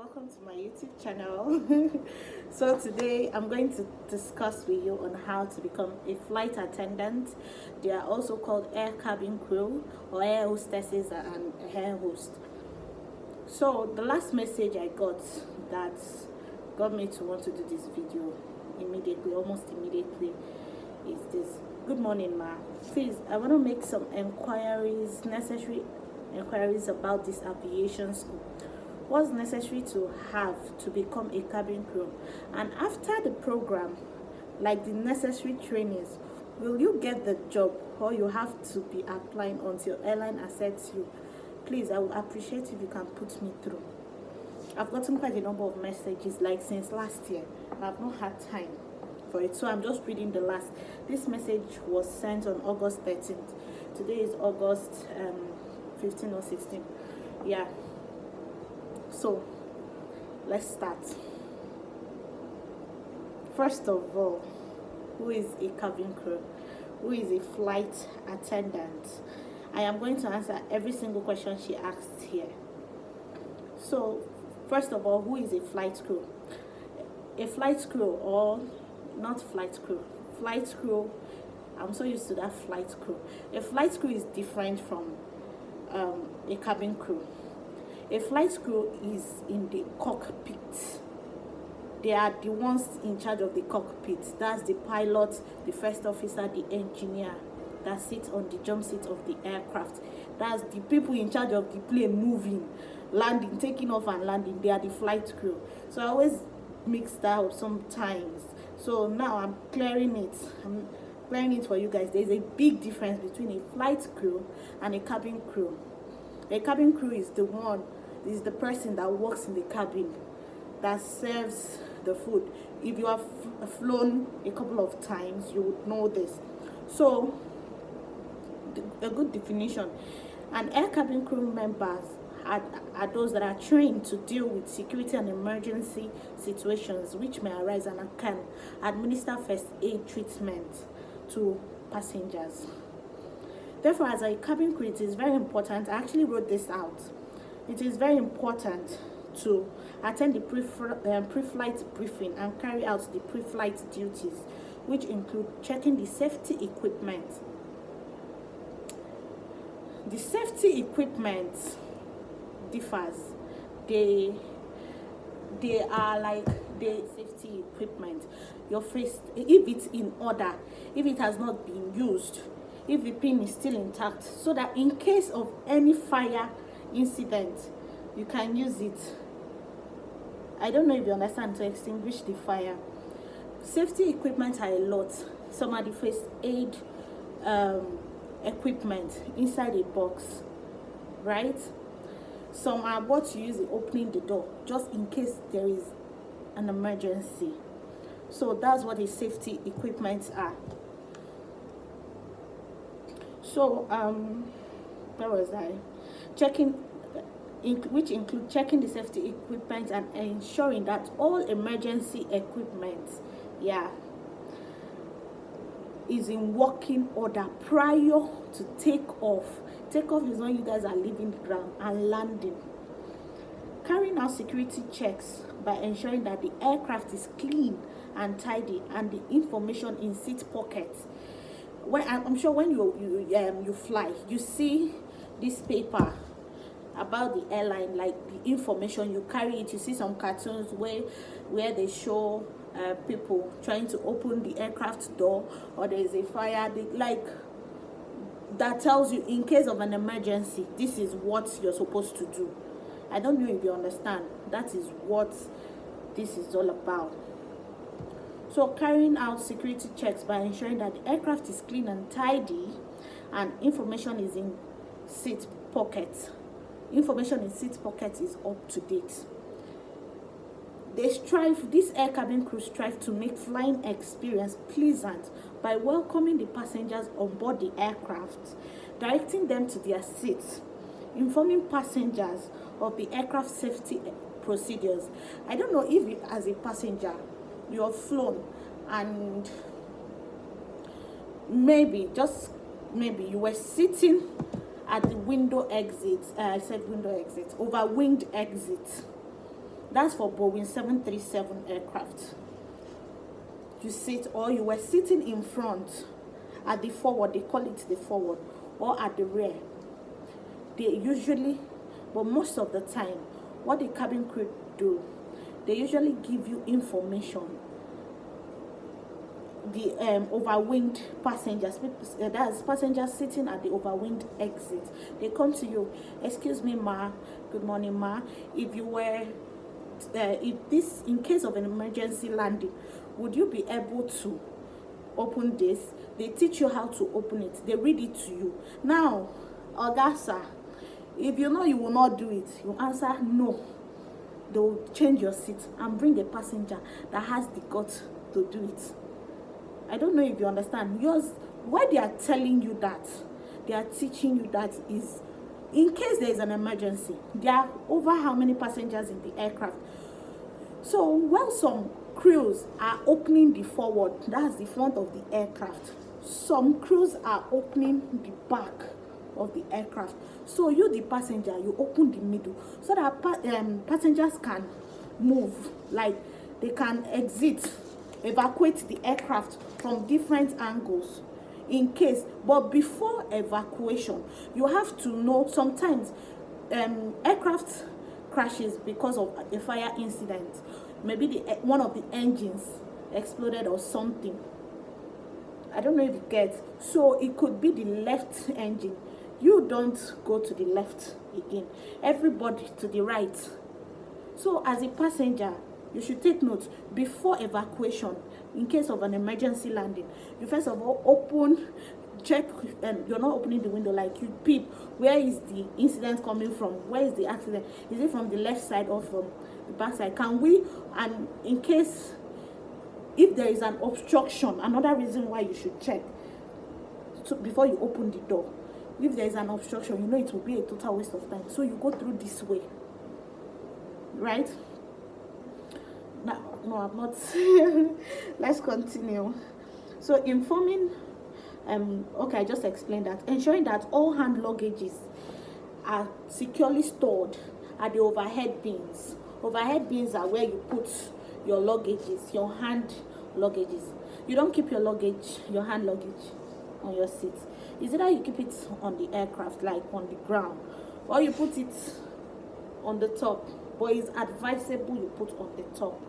welcome to my YouTube channel. So today I'm going to discuss with you on how to become a flight attendant. They are also called air cabin crew or air hostesses and air host. So the last message I got that got me to want to do this video immediately, almost immediately, is this. Good morning, ma. Please, I want to make some necessary inquiries about this aviation school. What's necessary to have to become a cabin crew? And after the program, like the necessary trainings, will you get the job or you have to be applying until airline accepts you? Please, I would appreciate if you can put me through. I've gotten quite a number of messages like since last year. I've not had time for it, so I'm just reading the last. This message was sent on August 13th. Today is August 15 or 16. Yeah. So let's start. First of all, who is a cabin crew? Who is a flight attendant? I am going to answer every single question she asked here. So first of all, who is a flight crew? A flight crew, or not flight crew, flight crew, I'm so used to that flight crew. A flight crew is different from a cabin crew. A flight crew is in the cockpit. They are the ones in charge of the cockpit. That's the pilot, the first officer, the engineer that sits on the jump seat of the aircraft. That's the people in charge of the plane moving, landing, taking off and landing. They are the flight crew. So I always mix that up sometimes. So now I'm clearing it for you guys. There's a big difference between a flight crew and a cabin crew. A cabin crew is the person that works in the cabin, that serves the food. If you have flown a couple of times, you would know this. So a good definition: an air cabin crew members are those that are trained to deal with security and emergency situations which may arise and can administer first aid treatment to passengers. Therefore, as a cabin crew, it is very important. I actually wrote this out. It is very important to attend the pre-flight briefing and carry out the pre-flight duties, which include checking the safety equipment. The safety equipment differs. They are like the safety equipment. Your face, if it's in order, if it has not been used, if the pin is still intact, so that in case of any fire incident, you can use it. I don't know if you understand, to extinguish the fire. Safety equipment are a lot. Some are the first aid equipment inside a box, right? Some are what you use in opening the door, just in case there is an emergency. So that's what the safety equipment are. So where was I? Which include checking the safety equipment and ensuring that all emergency equipment, is in working order prior to takeoff. Takeoff is when you guys are leaving the ground and landing. Carrying out security checks by ensuring that the aircraft is clean and tidy and the information in seat pockets. I'm sure when you fly, you see this paper about the airline, like the information, you carry it. You see some cartoons where they show people trying to open the aircraft door, or there is a fire, that tells you in case of an emergency, this is what you're supposed to do. I don't know if you understand. That is what this is all about. So carrying out security checks by ensuring that the aircraft is clean and tidy and information is in seat pockets. Information in seat pockets is up to date. These air cabin crews strive to make flying experience pleasant by welcoming the passengers on board the aircraft, directing them to their seats, informing passengers of the aircraft safety procedures. I don't know if as a passenger you have flown and maybe you were sitting at the window exit, over winged exit, That's for Boeing 737 aircraft. You sit, or you were sitting in front at the forward, they call it the forward, or at the rear. They usually, but most of the time, what the cabin crew do, they usually give you information. The overwinged passengers, that's passengers sitting at the overwinged exit, they come to you, excuse me ma, good morning ma, if you were in case of an emergency landing, would you be able to open this? They teach you how to open it, they read it to you. Now, Augusta, if you know you will not do it, you answer no. They will change your seat and bring a passenger that has the guts to do it. I don't know if you understand. Why they are telling you that, they are teaching you that is in case there is an emergency. There are over how many passengers in the aircraft. So while some crews are opening the forward, that's the front of the aircraft, some crews are opening the back of the aircraft. So you, the passenger, you open the middle so that passengers can move, like they can evacuate the aircraft from different angles in case. But before evacuation, you have to know, sometimes aircraft crashes because of a fire incident. Maybe one of the engines exploded or something. I don't know if you get. So it could be the left engine. You don't go to the left again. Everybody to the right. So as a passenger, you should take note before evacuation, in case of an emergency landing. You first of all check, you're not opening the window, like you peep, where is the incident coming from? Where is the accident? Is it from the left side or from the back side? Can we, and in case, if there is an obstruction, another reason why you should check before you open the door. If there is an obstruction, you know it will be a total waste of time. So you go through this way, right? No, I'm not. Let's continue. So informing, okay, I just explained that. Ensuring that all hand luggages are securely stored at the overhead bins. Overhead bins are where you put your luggages, your hand luggages. You don't keep your luggage, your hand luggage, on your seat. Is either you keep it on the aircraft, like on the ground, or you put it on the top. But it's advisable you put on the top.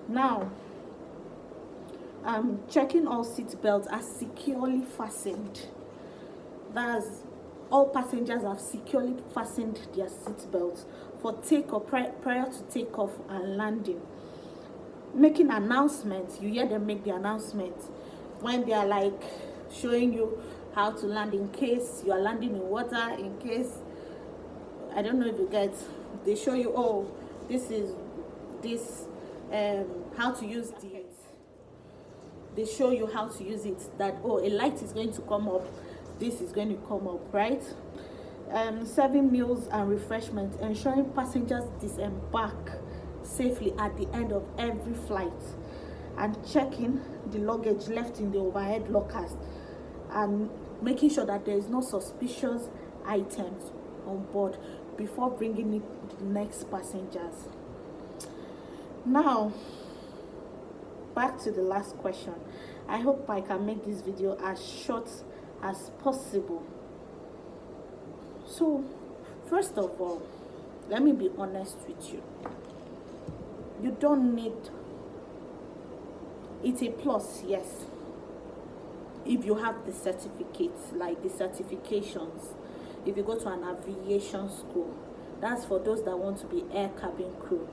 Now, checking all seat belts are securely fastened. That's all passengers have securely fastened their seat belts for takeoff, prior to takeoff and landing. Making announcements, you hear them make the announcement when they are like showing you how to land in case you are landing in water, in case, I don't know if you get, they show you, oh, this is this, how to use it. They show you how to use it, that, oh, a light is going to come up, this is going to come up, right? Serving meals and refreshments, ensuring passengers disembark safely at the end of every flight, and checking the luggage left in the overhead lockers, and making sure that there is no suspicious items on board before bringing it to the next passengers. Now, back to the last question. I hope I can make this video as short as possible. So, first of all, let me be honest with you. You don't need, it's a plus, yes, if you have the certificates, like the certifications. If you go to an aviation school, that's for those that want to be air cabin crew.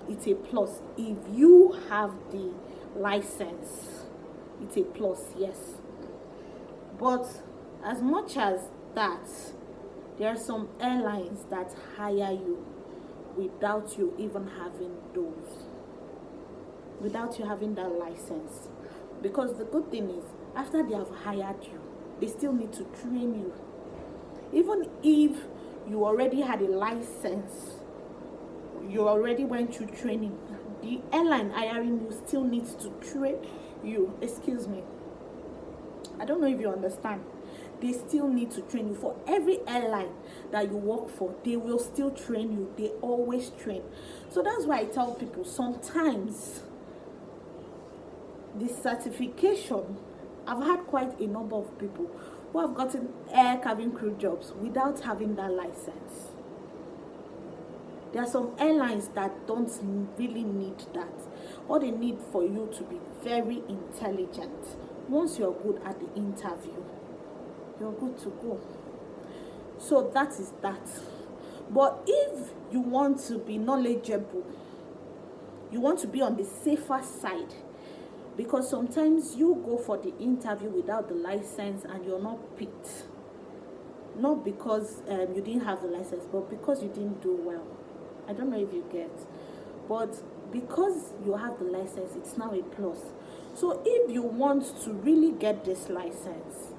It's a plus. If you have the license, it's a plus, yes. But as much as that, there are some airlines that hire you without you even having those, without you having that license. Because the good thing is, after they have hired you, they still need to train you. Even if you already had a license, you already went through training, the airline hiring you still needs to train you. Excuse me, I don't know if you understand. they still need to train you. For every airline that you work for, they will still train you. They always train. So that's why I tell people, sometimes the certification, I've had quite a number of people who have gotten air cabin crew jobs without having that license. There are some airlines that don't really need that. All they need for you to be very intelligent. Once you're good at the interview, you're good to go. So that is that. But if you want to be knowledgeable, you want to be on the safer side, because sometimes you go for the interview without the license and you're not picked. Not because you didn't have the license, but because you didn't do well. I don't know if you get. But because you have the license, it's now a plus. So if you want to really get this license,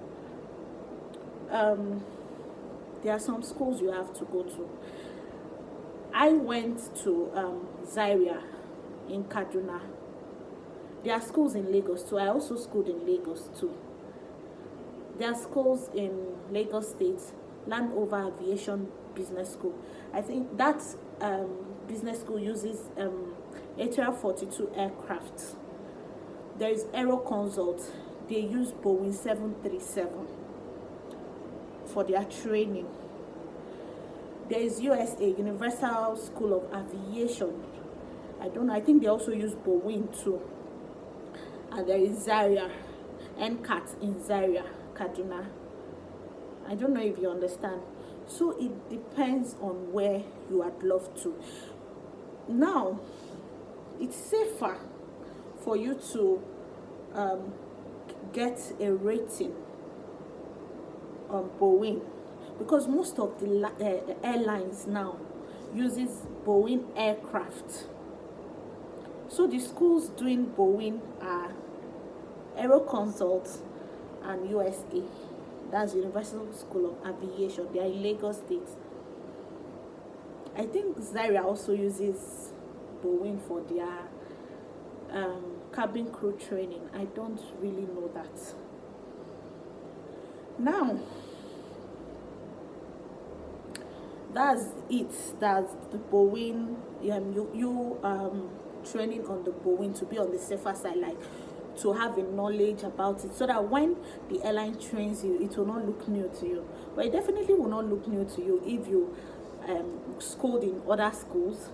there are some schools you have to go to. I went to Zaria in Kaduna. There are schools in Lagos too. I also schooled in Lagos too. There are schools in Lagos State, Landover Aviation Business School. I think that business school uses ATR 42 aircraft. There is Aero Consult. They use Boeing 737 for their training. There is USA, Universal School of Aviation. I don't know. I think they also use Boeing too. And there is Zaria, NCAT in Zaria, Kaduna. I don't know if you understand. So it depends on where you would love to. Now, it's safer for you to get a rating on Boeing, because most of the airlines now uses Boeing aircraft. So the schools doing Boeing are Aero Consult and USA. That's Universal School of Aviation. They are in Lagos State. I think Zaria also uses Boeing for their cabin crew training. I don't really know that. Now, that's it. That's the Boeing. Training on the Boeing to be on the safer side, like to have a knowledge about it, so that when the airline trains you, it will not look new to you. But it definitely will not look new to you if you schooled in other schools.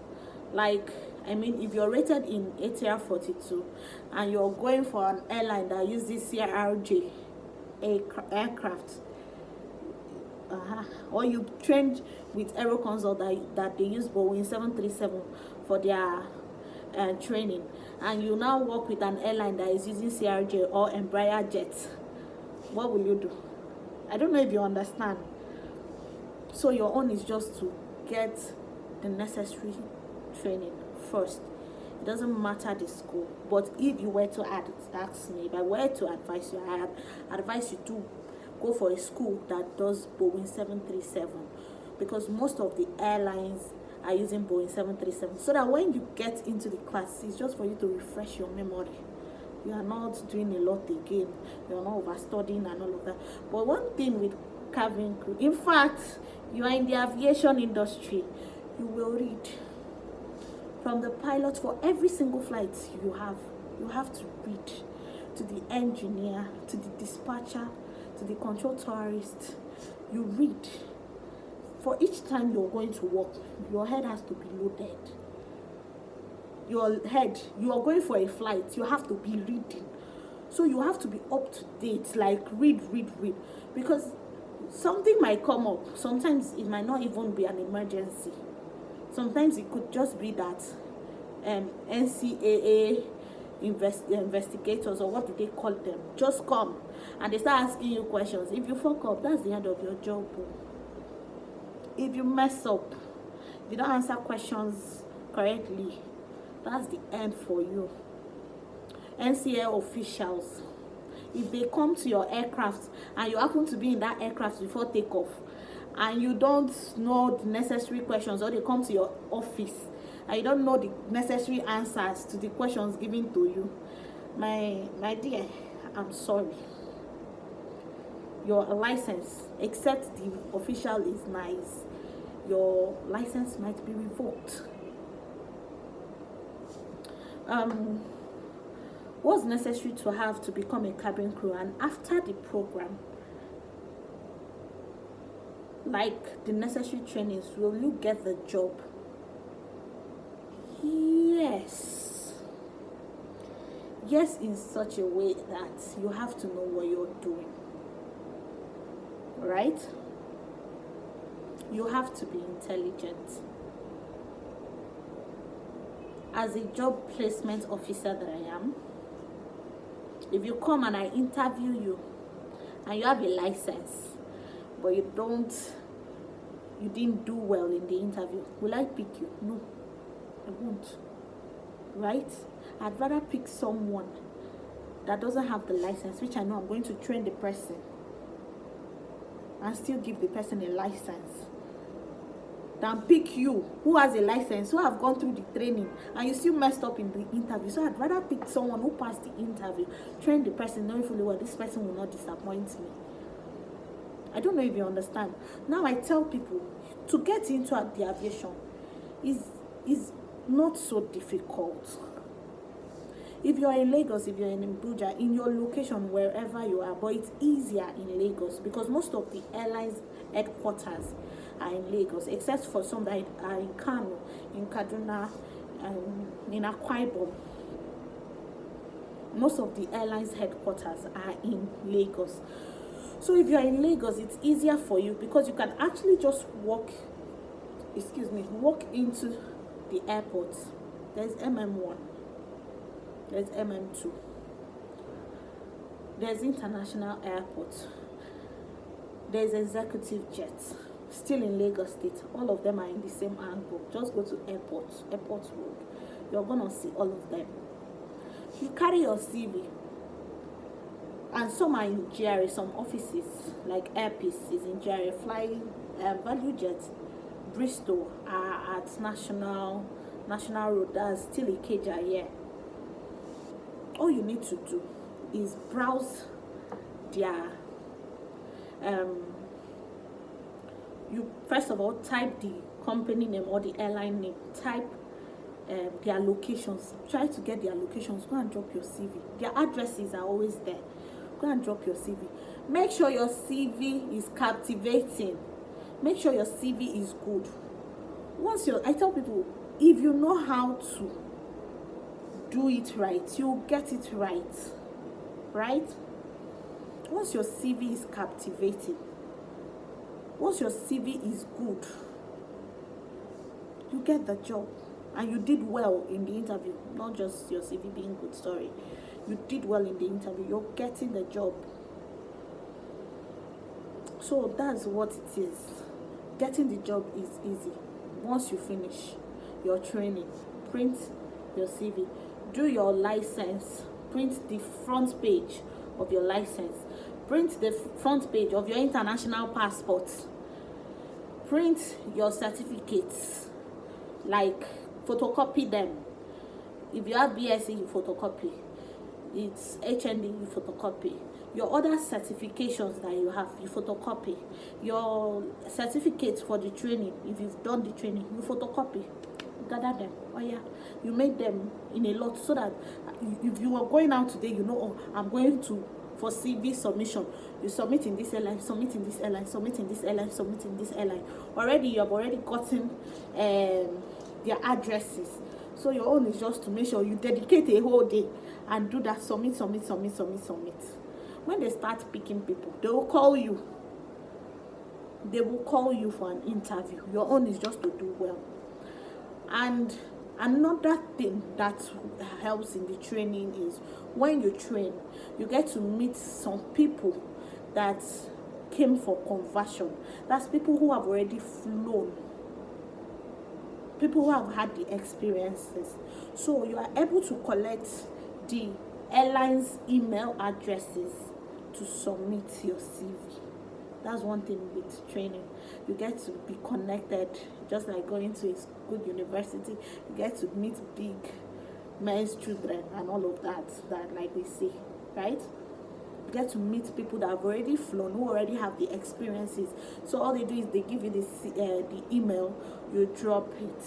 Like, I mean, if you're rated in ATR 42 and you're going for an airline that uses CRJ aircraft, or you trained with Aero Consult that they use Boeing 737 for their training, and you now work with an airline that is using CRJ or Embraer jets, what will you do? I don't know if you understand. So your own is just to get the necessary training first. It doesn't matter the school. But if you were to ask me, if I were to advise you, I advise you to go for a school that does Boeing 737, because most of the airlines are using Boeing 737, so that when you get into the class, it's just for you to refresh your memory. You are not doing a lot again. You are not overstudying and all of that. But one thing with cabin crew, in fact, you are in the aviation industry, you will read. From the pilot, for every single flight you have to read. To the engineer, to the dispatcher, to the control tourist, you read. For each time you're going to work, your head has to be loaded. Your head, you are going for a flight, you have to be reading. So you have to be up to date, like read. Because something might come up. Sometimes it might not even be an emergency. Sometimes it could just be that NCAA investigators, or what do they call them, just come and they start asking you questions. If you fuck up, that's the end of your job. If you mess up, if you don't answer questions correctly, that's the end for you. NCAA officials, if they come to your aircraft and you happen to be in that aircraft before takeoff and you don't know the necessary questions, or they come to your office and you don't know the necessary answers to the questions given to you, my dear, I'm sorry. your license, except the official is nice, your license might be revoked. What's necessary to have to become a cabin crew? And after the program, like the necessary trainings, will you get the job? Yes. Yes, in such a way that you have to know what you're doing, right? You have to be intelligent. As a job placement officer that I am, if you come and I interview you and you have a license, but you didn't do well in the interview, will I pick you? No, I won't. Right? I'd rather pick someone that doesn't have the license, which I know I'm going to train the person and still give the person a license, than pick you who has a license, who have gone through the training, and you still messed up in the interview. So I'd rather pick someone who passed the interview, train the person, knowing fully well this person will not disappoint me. I don't know if you understand. Now I tell people, to get into the aviation is not so difficult. If you're in Lagos, if you're in Abuja, in your location, wherever you are, but it's easier in Lagos because most of the airlines headquarters are in Lagos, except for some that are in Kano, in Kaduna, in Akwa Ibom. Most of the airlines headquarters are in Lagos. So if you're in Lagos, it's easier for you because you can actually just walk into the airport. There's MM1, there's MM2, there's international airport, there's executive jets, still in Lagos State. All of them are in the same angle. Just go to airport road. You're gonna see all of them. You carry your CV, and some are in GRA, some offices like Airpeace is in GRA, Flying Value Jet, Bristol are at National Road, that's still Ikeja here. All you need to do is browse their you first of all type the company name or the airline name, type their locations, try to get their locations, go and drop your CV. Their addresses are always there. Go and drop your CV. Make sure your CV is captivating. Make sure your CV is good. I tell people, if you know how to do it right, you get it right. Right? Once your CV is captivating, once your CV is good, you get the job. And you did well in the interview, not just your CV being good, sorry. You did well in the interview, you're getting the job. So that's what it is. Getting the job is easy. Once you finish your training, print your CV, do your license, print the front page of your license, print the front page of your international passport, print your certificates, like photocopy them. If you have BSc, you photocopy. It's HND, you photocopy. Your other certifications that you have, you photocopy. Your certificates for the training, if you've done the training, you photocopy. Gather them. Oh yeah, you make them in a lot so that if you are going out today, you know, oh, I'm going to for CV submission. You submit in this airline, submit in this airline, submit in this airline, submit in this airline. Already you have already gotten their addresses. So your own is just to make sure you dedicate a whole day and do that. Submit. When they start picking people, they will call you. They will call you for an interview. Your own is just to do well. And another thing that helps in the training is when you train, you get to meet some people that came for conversion. That's people who have already flown, people who have had the experiences. So you are able to collect the airline's email addresses to submit your CV. That's one thing with training. You get to be connected, just like going to a good university. You get to meet big men's children and all of that, like we see, right? get to meet people that have already flown, who already have the experiences. So all they do is they give you the email, you drop it,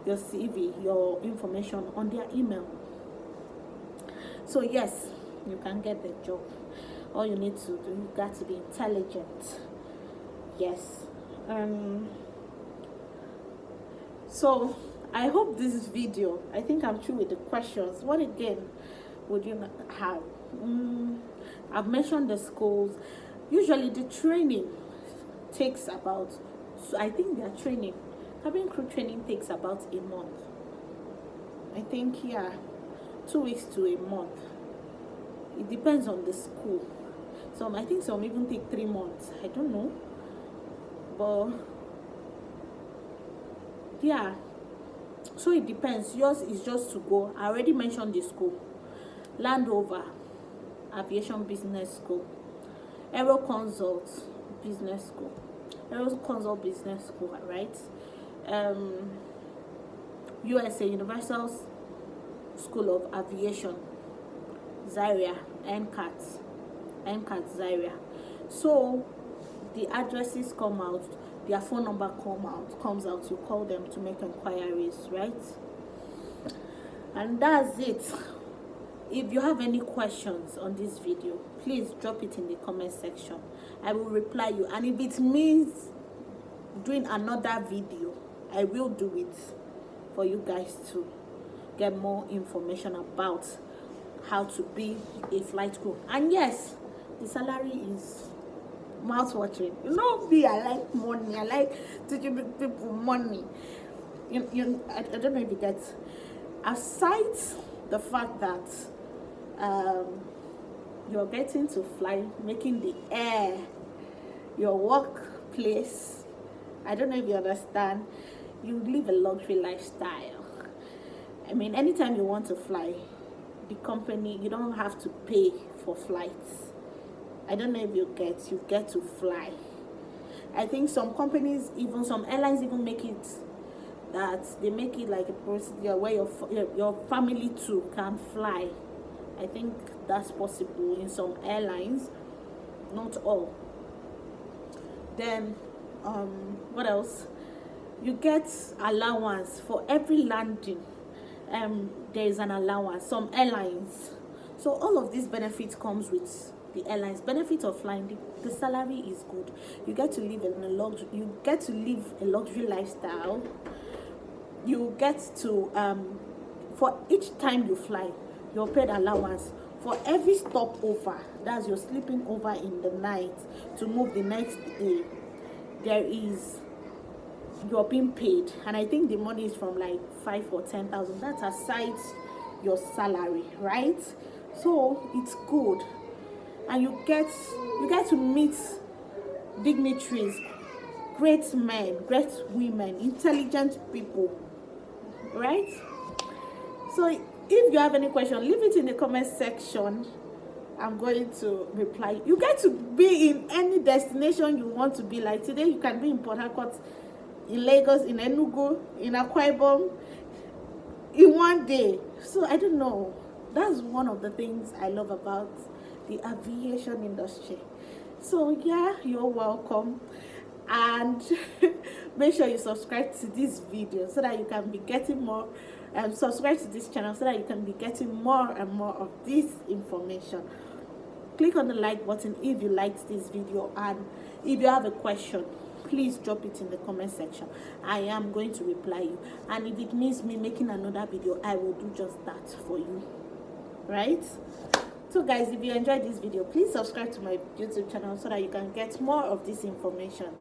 your CV, your information on their email. So yes, you can get the job. All you need to do, you got to be intelligent. Yes. So I hope this video, I think I'm through with the questions. What again would you have? I've mentioned the schools. Usually the training takes about, so I think their training, cabin crew training takes about a month. I think, yeah, 2 weeks to a month. It depends on the school. I think some even take 3 months. I don't know. But yeah, so it depends. Yours is just to go. I already mentioned the school: Landover Aviation Business School, Aero Consult Business School, right? USA Universal School of Aviation, Zaria, NCAT Zaria. So the addresses come out, their phone number comes out. You call them to make inquiries, right? And that's it. If you have any questions on this video, please drop it in the comment section. I will reply you. And if it means doing another video, I will do it for you guys to get more information about how to be a flight crew. And yes, the salary is mouth-watering. You know me, I like money. I like to give people money. I don't know if you get. Aside the fact that you're getting to fly, making the air your workplace, I don't know if you understand, you live a luxury lifestyle. I mean, anytime you want to fly, the company, you don't have to pay for flights. I don't know if you get to fly. I think some companies, even some airlines, even make it that they make it like a procedure where your family too can fly. I think that's possible in some airlines, not all. Then what else? You get allowance for every landing. There is an allowance. Some airlines. So all of these benefits comes with the airlines. Benefit of flying, the salary is good. You get to live a luxury lifestyle. You get to for each time you fly, you're paid allowance. For every stopover, that's you're sleeping over in the night to move the next day, you're being paid. And I think the money is from like 5 or 10,000. That's aside your salary, right? So it's good. And you get to meet dignitaries, great men, great women, intelligent people, right? So if you have any question, leave it in the comment section. I'm going to reply. You get to be in any destination you want to be. Like today, you can be in Port Harcourt, in Lagos, in Enugu, in Akwa Ibom, in one day. So I don't know. That's one of the things I love about the aviation industry. So yeah, you're welcome. And make sure you subscribe to this video so that you can be getting more. Subscribe to this channel so that you can be getting more and more of this information. Click on the like button if you liked this video, and if you have a question, please drop it in the comment section. I am going to reply you, and if it means me making another video, I will do just that for you, right? So guys, if you enjoyed this video, please subscribe to my YouTube channel so that you can get more of this information.